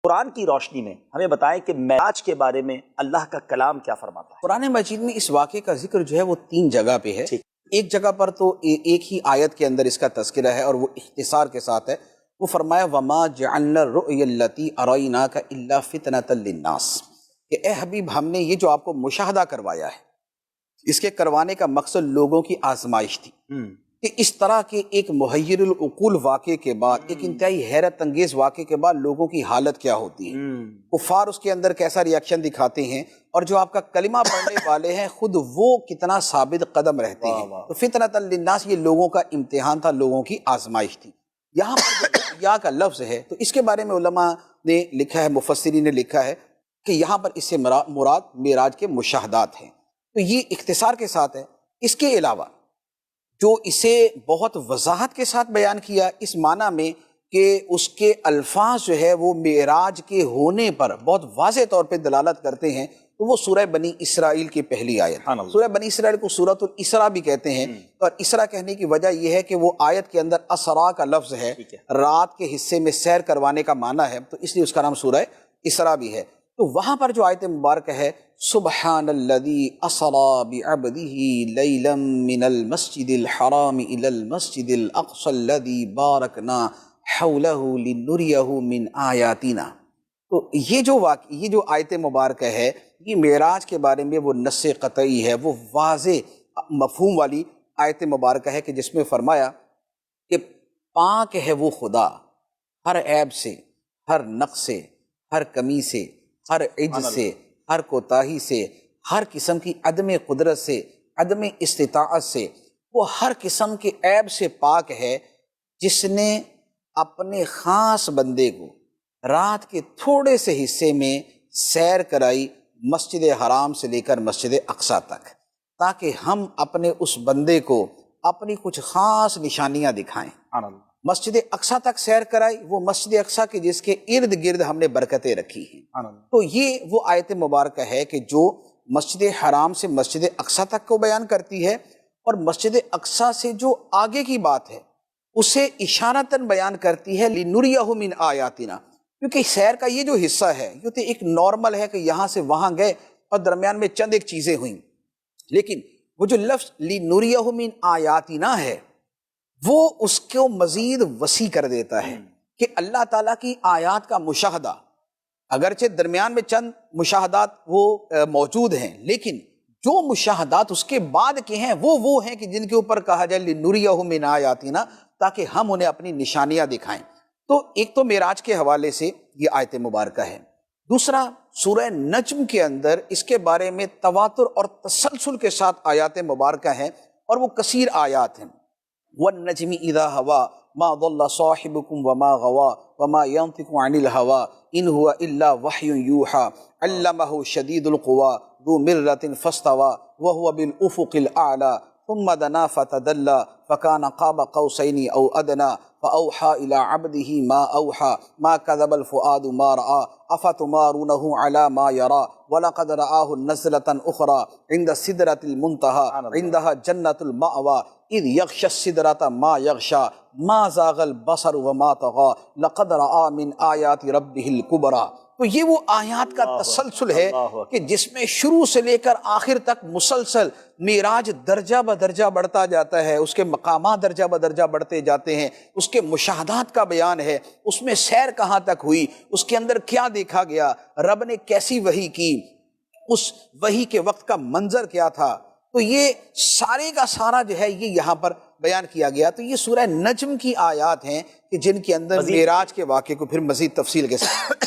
قرآن کی روشنی میں ہمیں بتائیں کہ معراج کے بارے میں اللہ کا کلام کیا فرماتا ہے؟ قرآن مجید میں اس واقعے کا ذکر جو ہے وہ 3 جگہ پہ ہے۔ ایک جگہ پر تو ایک ہی آیت کے اندر اس کا تذکرہ ہے اور وہ اختصار کے ساتھ ہے۔ وہ فرمایا وَمَا جَعَلْنَا الرُّؤْيَا الَّتِي أَرَيْنَاكَ إِلَّا فِتْنَةً لِلنَّاسِ، کہ اے حبیب ہم نے یہ جو آپ کو مشاہدہ کروایا ہے، اس کے کروانے کا مقصد لوگوں کی آزمائش تھی کہ اس طرح کے ایک محیر العقول واقعے کے بعد، ایک انتہائی حیرت انگیز واقعے کے بعد لوگوں کی حالت کیا ہوتی ہے، کفار اس کے اندر کیسا ریاکشن دکھاتے ہیں، اور جو آپ کا کلمہ پڑھنے والے ہیں خود وہ کتنا ثابت قدم رہتے ہیں۔ تو فتنۃ للناس یہ لوگوں کا امتحان تھا، لوگوں کی آزمائش تھی۔ یہاں پر جو رؤیا کا لفظ ہے تو اس کے بارے میں علماء نے لکھا ہے، مفسرین نے لکھا ہے کہ یہاں پر اس سے مراد معراج کے مشاہدات ہیں۔ تو یہ اختصار کے ساتھ ہے۔ اس کے علاوہ جو اسے بہت وضاحت کے ساتھ بیان کیا اس معنی میں کہ اس کے الفاظ جو ہے وہ معراج کے ہونے پر بہت واضح طور پہ دلالت کرتے ہیں، تو وہ سورہ بنی اسرائیل کی پہلی آیت۔ سورہ بنی اسرائیل کو سورۃ الاسراء بھی کہتے ہیں، اور اسراء کہنے کی وجہ یہ ہے کہ وہ آیت کے اندر اسراء کا لفظ ہے، رات کے حصے میں سیر کروانے کا معنی ہے، تو اس لیے اس کا نام سورہ اسراء بھی ہے۔ تو وہاں پر جو آیت مبارکہ ہے سبحان الذی اسریٰ بعبدہ لیلا من المسجد الحرام الی المسجد الاقصی الذی بارکنا حولہ لنریہ من آیاتنا، تو یہ جو آیت مبارکہ ہے یہ معراج کے بارے میں وہ نص قطعی ہے، وہ واضح مفہوم والی آیت مبارکہ ہے کہ جس میں فرمایا کہ پاک ہے وہ خدا ہر عیب سے، ہر نقص سے، ہر کمی سے، ہر عجز سے، ہر کوتاہی سے، ہر قسم کی عدم قدرت سے، عدم استطاعت سے، وہ ہر قسم کے عیب سے پاک ہے، جس نے اپنے خاص بندے کو رات کے تھوڑے سے حصے میں سیر کرائی مسجد حرام سے لے کر مسجد اقصیٰ تک، تاکہ ہم اپنے اس بندے کو اپنی کچھ خاص نشانیاں دکھائیں۔ مسجد اقصیٰ تک سیر کرائی، وہ مسجد اقصیٰ کے جس کے ارد گرد ہم نے برکتیں رکھی ہیں۔ تو یہ وہ آیت مبارکہ ہے کہ جو مسجد حرام سے مسجد اقصیٰ تک کو بیان کرتی ہے، اور مسجد اقصیٰ سے جو آگے کی بات ہے اسے اشارتاً بیان کرتی ہے لنریہ من آیاتنا، کیونکہ سیر کا یہ جو حصہ ہے یہ تو ایک نارمل ہے کہ یہاں سے وہاں گئے اور درمیان میں چند ایک چیزیں ہوئیں، لیکن وہ جو لفظ لنریہ من آیاتنا ہے وہ اس کو مزید وسیع کر دیتا ہے کہ اللہ تعالیٰ کی آیات کا مشاہدہ، اگرچہ درمیان میں چند مشاہدات وہ موجود ہیں، لیکن جو مشاہدات اس کے بعد کے ہیں وہ ہیں کہ جن کے اوپر کہا جائے لنریہ من آیاتنا، تاکہ ہم انہیں اپنی نشانیاں دکھائیں۔ تو ایک تو معراج کے حوالے سے یہ آیت مبارکہ ہے، دوسرا سورہ نجم کے اندر اس کے بارے میں تواتر اور تسلسل کے ساتھ آیات مبارکہ ہیں، اور وہ کثیر آیات ہیں۔ وَالنَّجْمِ إِذَا هَوَىٰ مَا ضَلَّ صَاحِبُكُمْ وَمَا غَوَىٰ وَمَا يَنطِقُ عَنِ الْهَوَىٰ إِنْ هُوَ إِلَّا وَحْيٌ يُوحَىٰ عَلَّمَهُ شَدِيدُ الْقُوَىٰ ذُو مِرَّةٍ فَاسْتَوَىٰ وَهُوَ بِالْأُفُقِ الْأَعْلَىٰ ثُمَّ دَنَا فَتَدَلَّىٰ فَكَانَ قَابَ قَوْسَيْنِ أَوْ أَدْنَىٰ فَأَوْحَىٰ إِلَىٰ عَبْدِهِ مَا أَوْحَىٰ مَا كَذَبَ الْفُؤَادُ مَا رَأَىٰ أَفَتُمَارُونَهُ عَلَىٰ مَا يَرَىٰ وَلَقَدْ رَآهُ نَزْلَةً أُخْرَىٰ عِندَ سِدْرَةِ الْمُنتَهَىٰ عِندَهَا جَنَّةُ الْمَأْوَىٰ إِذْ يَغْشَى السِّدْرَةَ مَا يَغْشَىٰ مَا زَاغَ الْبَصَرُ وَمَا طَغَىٰ لَقَدْ رَآىٰ مِنْ آيَاتِ رَبِّهِ الْكُبْرَىٰ۔ تو یہ وہ آیات کا تسلسل ہے کہ جس میں شروع سے لے کر آخر تک مسلسل معراج درجہ بدرجہ بڑھتا جاتا ہے، اس کے مقامات درجہ بدرجہ بڑھتے جاتے ہیں، اس کے مشاہدات کا بیان ہے، اس میں سیر کہاں تک ہوئی، اس کے اندر کیا دیکھا گیا، رب نے کیسی وحی کی، اس وحی کے وقت کا منظر کیا تھا، تو یہ سارے کا سارا جو ہے یہ یہاں پر بیان کیا گیا۔ تو یہ سورہ نجم کی آیات ہیں کہ جن کے اندر معراج کے واقعے کو پھر مزید تفصیل کے ساتھ